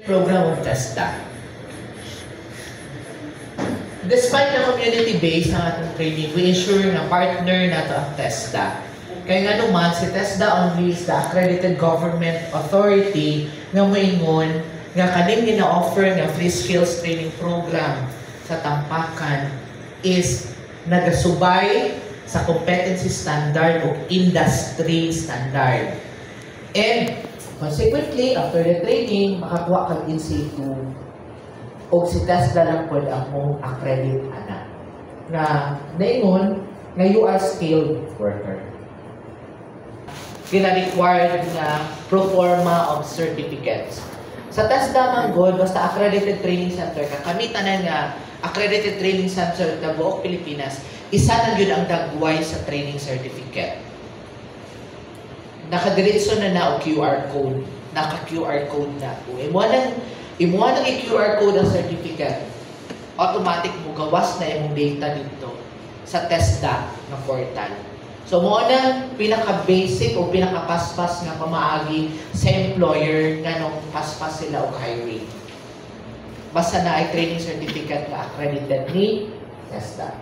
program of TESDA. Despite na community-based ang atong training, we ensure na partner na ito ang TESDA. Kaya nga naman, si TESDA only is the accredited government authority nga moingon nga kaning gina-offer nga free skills training program sa Tampakan is nagasubay sa competency standard o industry standard. And consequently, after the training, makakuha kang in situ o si TESDA lang po ang mong accredit anak. Na naingon, nga you are skilled worker. Kina-required na pro forma of certificates. Sa TESDA manggod, basta accredited training center ka, kami tanan nga accredited training center sa buong Pilipinas, isa na yun ang dagway sa training certificate. Nakadiretso na o QR code. Naka-QR code na po. Imuha ng i-QR code ang certificate, automatic mo gawas na yung data dito sa TESDA na portal. So, mo na pinaka-basic o pinaka-paspas nga pamaagi sa employer nga nung paspas sila o hiring. Basta na ay training certificate na accredited ni TESDA.